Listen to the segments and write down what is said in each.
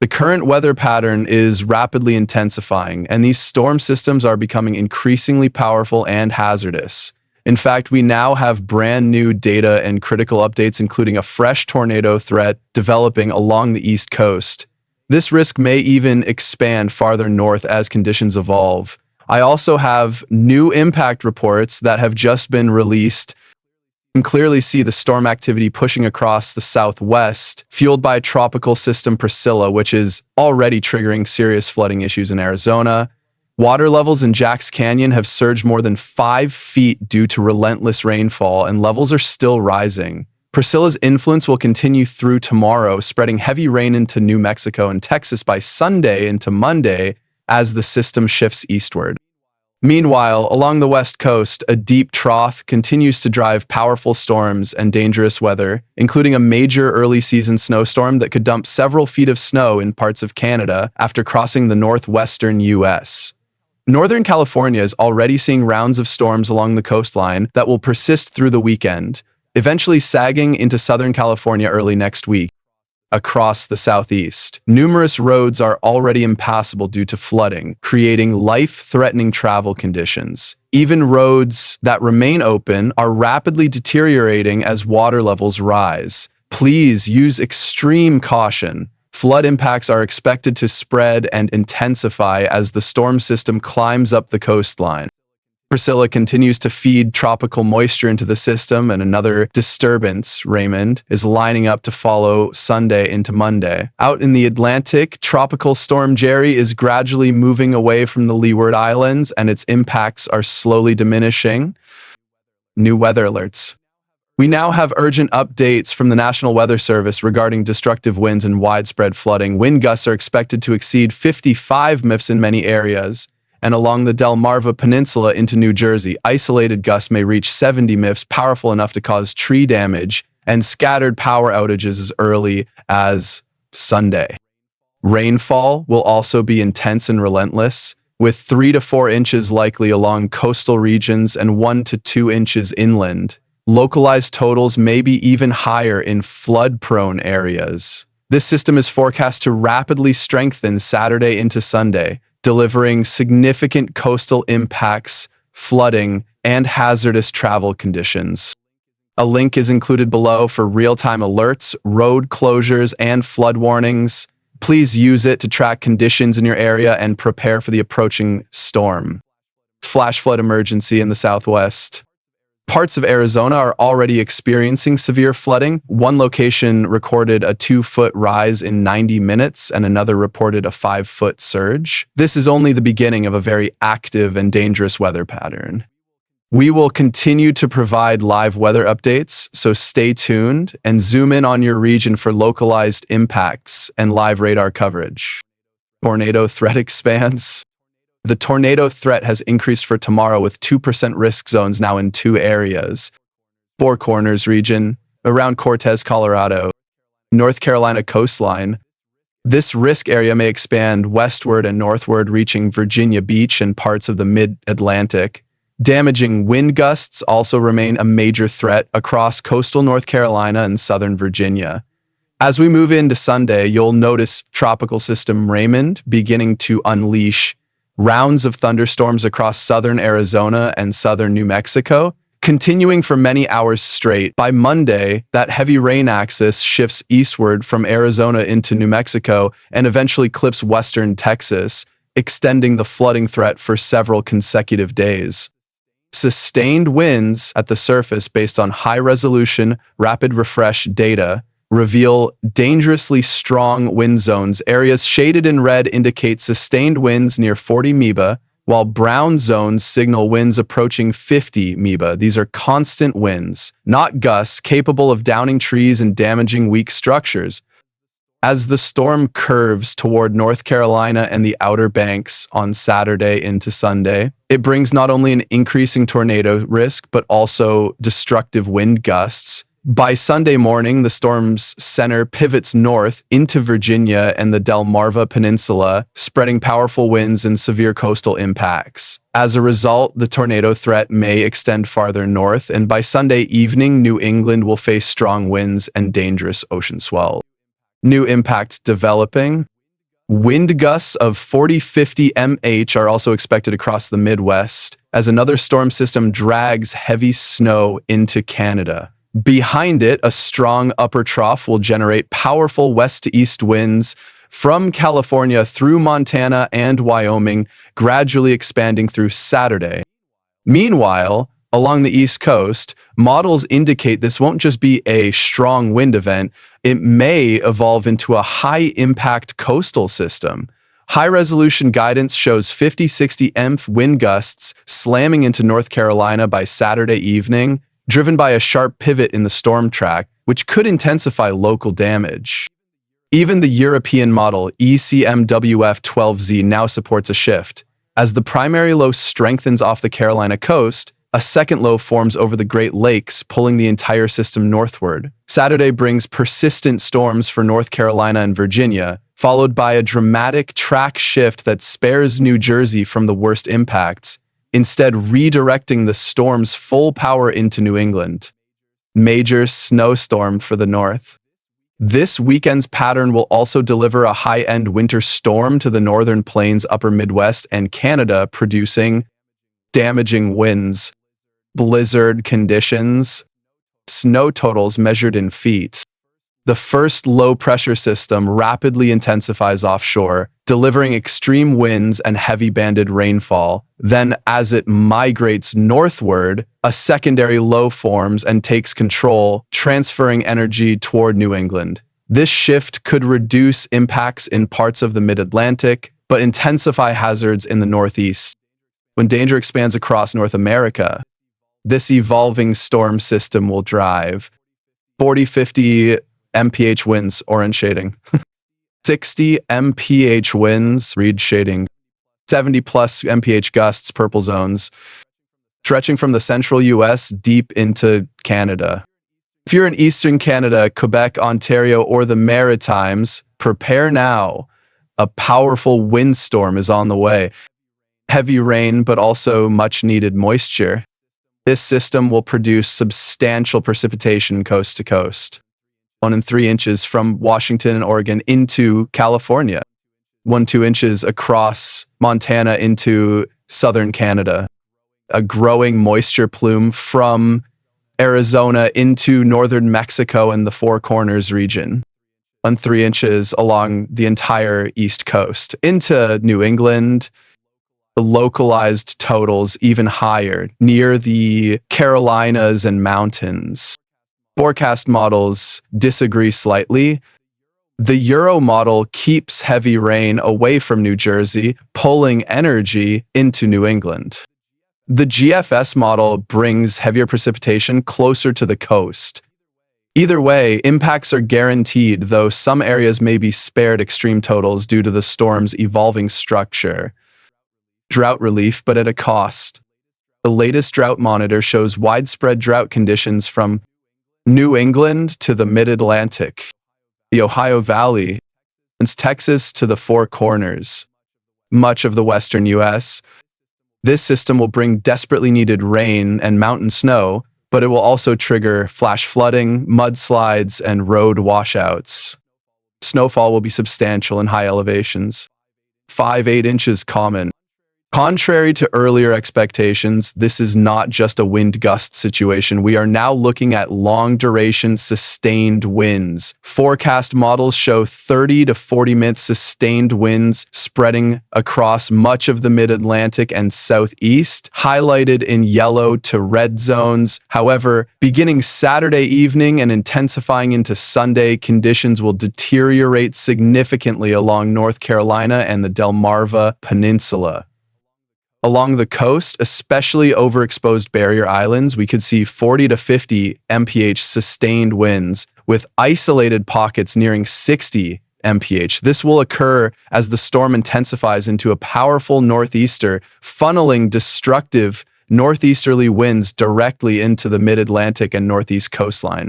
The current weather pattern is rapidly intensifying, and these storm systems are becoming increasingly powerful and hazardous. In fact, we now have brand new data and critical updates, including a fresh tornado threat developing along the East Coast. This risk may even expand farther north as conditions evolve. I also have new impact reports that have just been released. You can clearly see the storm activity pushing across the southwest, fueled by Tropical System Priscilla, which is already triggering serious flooding issues in Arizona. Water levels in Jack's Canyon have surged more than 5 feet due to relentless rainfall, and levels are still rising. Priscilla's influence will continue through tomorrow, spreading heavy rain into New Mexico and Texas by Sunday into Monday as the system shifts eastward. Meanwhile, along the west coast, a deep trough continues to drive powerful storms and dangerous weather, including a major early-season snowstorm that could dump several feet of snow in parts of Canada after crossing the northwestern U.S. Northern California is already seeing rounds of storms along the coastline that will persist through the weekend, eventually sagging into Southern California early next week. Across the southeast, numerous roads are already impassable due to flooding, creating life-threatening travel conditions. Even roads that remain open are rapidly deteriorating as water levels rise. Please use extreme caution. Flood impacts are expected to spread and intensify as the storm system climbs up the coastline. Priscilla continues to feed tropical moisture into the system, and another disturbance, Raymond, is lining up to follow Sunday into Monday. Out in the Atlantic, Tropical Storm Jerry is gradually moving away from the Leeward Islands, and its impacts are slowly diminishing. New weather alerts. We now have urgent updates from the National Weather Service regarding destructive winds and widespread flooding. Wind gusts are expected to exceed 55 MIFs in many areas, and along the Delmarva Peninsula into New Jersey, isolated gusts may reach 70 MIFs, powerful enough to cause tree damage and scattered power outages as early as Sunday. Rainfall will also be intense and relentless, with 3 to 4 inches likely along coastal regions and 1 to 2 inches inland. Localized totals may be even higher in flood-prone areas. This system is forecast to rapidly strengthen Saturday into Sunday, delivering significant coastal impacts, flooding, and hazardous travel conditions. A link is included below for real-time alerts, road closures, and flood warnings. Please use it to track conditions in your area and prepare for the approaching storm. Flash flood emergency in the southwest. Parts of Arizona are already experiencing severe flooding. One location recorded a 2-foot rise in 90 minutes, and another reported a 5-foot surge. This is only the beginning of a very active and dangerous weather pattern. We will continue to provide live weather updates, so stay tuned and zoom in on your region for localized impacts and live radar coverage. Tornado threat expands. The tornado threat has increased for tomorrow, with 2% risk zones now in 2 areas. Four Corners region, around Cortez, Colorado, North Carolina coastline. This risk area may expand westward and northward, reaching Virginia Beach and parts of the mid-Atlantic. Damaging wind gusts also remain a major threat across coastal North Carolina and southern Virginia. As we move into Sunday, you'll notice Tropical System Raymond beginning to unleash rounds of thunderstorms across southern Arizona and southern New Mexico, continuing for many hours straight. By Monday, that heavy rain axis shifts eastward from Arizona into New Mexico and eventually clips western Texas, extending the flooding threat for several consecutive days. Sustained winds at the surface based on high-resolution, rapid refresh data reveal dangerously strong wind zones. Areas shaded in red indicate sustained winds near 40 MIBA, while brown zones signal winds approaching 50 MIBA. These are constant winds, not gusts, capable of downing trees and damaging weak structures. As the storm curves toward North Carolina and the Outer Banks on Saturday into Sunday, it brings not only an increasing tornado risk, but also destructive wind gusts. By Sunday morning, the storm's center pivots north into Virginia and the Delmarva Peninsula, spreading powerful winds and severe coastal impacts. As a result, the tornado threat may extend farther north, and by Sunday evening, New England will face strong winds and dangerous ocean swell. New impact developing. Wind gusts of 40-50 mph are also expected across the Midwest as another storm system drags heavy snow into Canada. Behind it, a strong upper trough will generate powerful west to east winds from California through Montana and Wyoming, gradually expanding through Saturday. Meanwhile, along the East Coast, models indicate this won't just be a strong wind event, it may evolve into a high-impact coastal system. High-resolution guidance shows 50-60 mph wind gusts slamming into North Carolina by Saturday evening, driven by a sharp pivot in the storm track, which could intensify local damage. Even the European model ECMWF-12Z now supports a shift. As the primary low strengthens off the Carolina coast, a second low forms over the Great Lakes, pulling the entire system northward. Saturday brings persistent storms for North Carolina and Virginia, followed by a dramatic track shift that spares New Jersey from the worst impacts, instead redirecting the storm's full power into New England. Major snowstorm for the north. This weekend's pattern will also deliver a high-end winter storm to the northern plains, upper Midwest, and Canada, producing damaging winds, blizzard conditions, snow totals measured in feet. The first low-pressure system rapidly intensifies offshore, delivering extreme winds and heavy banded rainfall. Then, as it migrates northward, a secondary low forms and takes control, transferring energy toward New England. This shift could reduce impacts in parts of the mid-Atlantic, but intensify hazards in the Northeast. When danger expands across North America, this evolving storm system will drive 40-50 mph winds, orange shading, 60 mph winds, red shading, 70+ mph gusts, purple zones, stretching from the central US deep into Canada. If you're in eastern Canada, Quebec, Ontario, or the Maritimes, prepare now. A powerful windstorm is on the way. Heavy rain, but also much needed moisture. This system will produce substantial precipitation coast to coast. 1 and 3 inches from Washington and Oregon into California. 1-2 inches across Montana into southern Canada. A growing moisture plume from Arizona into northern Mexico and the Four Corners region. 1-3 inches along the entire East Coast into New England. The localized totals even higher near the Carolinas and mountains. Forecast models disagree slightly. The Euro model keeps heavy rain away from New Jersey, pulling energy into New England. The GFS model brings heavier precipitation closer to the coast. Either way, impacts are guaranteed, though some areas may be spared extreme totals due to the storm's evolving structure. Drought relief, but at a cost. The latest drought monitor shows widespread drought conditions from New England to the Mid-Atlantic, the Ohio Valley, and Texas to the Four Corners, much of the western U.S. This system will bring desperately needed rain and mountain snow, but it will also trigger flash flooding, mudslides, and road washouts. Snowfall will be substantial in high elevations. 5-8 inches common. Contrary to earlier expectations, this is not just a wind gust situation. We are now looking at long-duration sustained winds. Forecast models show 30 to 40-minute sustained winds spreading across much of the mid-Atlantic and southeast, highlighted in yellow to red zones. However, beginning Saturday evening and intensifying into Sunday, conditions will deteriorate significantly along North Carolina and the Delmarva Peninsula. Along the coast, especially overexposed barrier islands, we could see 40 to 50 mph sustained winds, with isolated pockets nearing 60 mph. This will occur as the storm intensifies into a powerful northeaster, funneling destructive northeasterly winds directly into the mid-Atlantic and northeast coastline.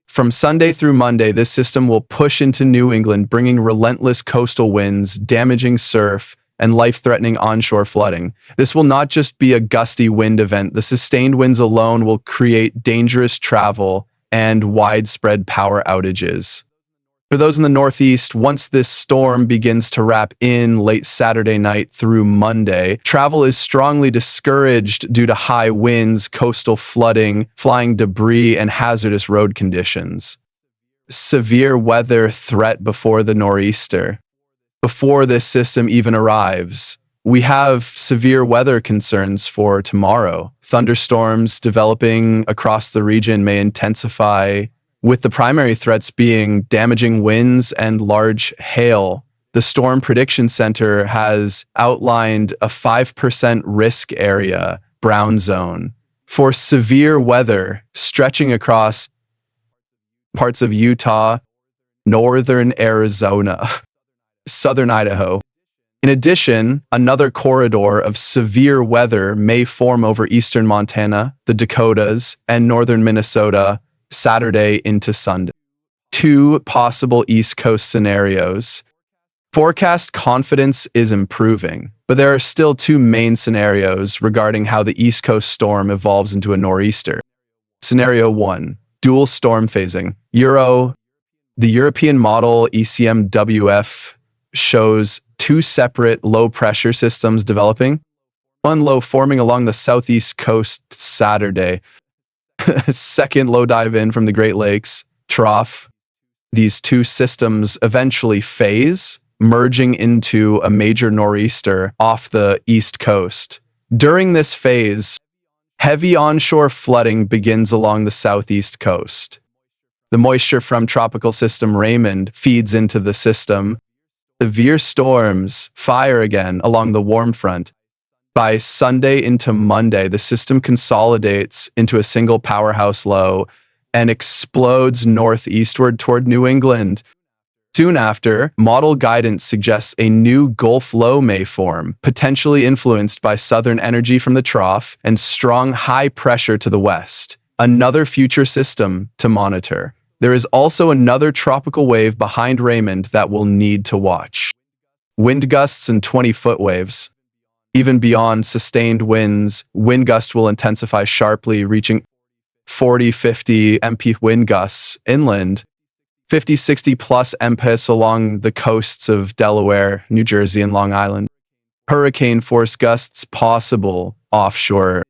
From Sunday through Monday, this system will push into New England, bringing relentless coastal winds, damaging surf, and life-threatening onshore flooding. This will not just be a gusty wind event. The sustained winds alone will create dangerous travel and widespread power outages. For those in the Northeast, once this storm begins to wrap in late Saturday night through Monday, travel is strongly discouraged due to high winds, coastal flooding, flying debris, and hazardous road conditions. Severe weather threat before the nor'easter. Before this system even arrives, we have severe weather concerns for tomorrow. Thunderstorms developing across the region may intensify, with the primary threats being damaging winds and large hail. The Storm Prediction Center has outlined a 5% risk area, brown zone, for severe weather stretching across parts of Utah, northern Arizona, southern Idaho. In addition, another corridor of severe weather may form over eastern Montana, the Dakotas, and northern Minnesota Saturday into Sunday. 2 possible East Coast scenarios. Forecast confidence is improving, but there are still 2 main scenarios regarding how the East Coast storm evolves into a nor'easter. Scenario 1, dual storm phasing. The European model ECMWF shows 2 separate low-pressure systems developing. One low forming along the southeast coast Saturday. Second low dive in from the Great Lakes trough. These 2 systems eventually phase, merging into a major nor'easter off the east coast. During this phase, heavy onshore flooding begins along the southeast coast. The moisture from tropical system Raymond feeds into the system. Severe storms fire again along the warm front. By Sunday into Monday, the system consolidates into a single powerhouse low and explodes northeastward toward New England. Soon after, model guidance suggests a new Gulf low may form, potentially influenced by southern energy from the trough and strong high pressure to the west. Another future system to monitor. There is also another tropical wave behind Raymond that we'll need to watch. Wind gusts and 20-foot waves. Even beyond sustained winds, wind gusts will intensify sharply, reaching 40-50 mph wind gusts inland, 50-60 plus mph along the coasts of Delaware, New Jersey, and Long Island. Hurricane force gusts possible offshore.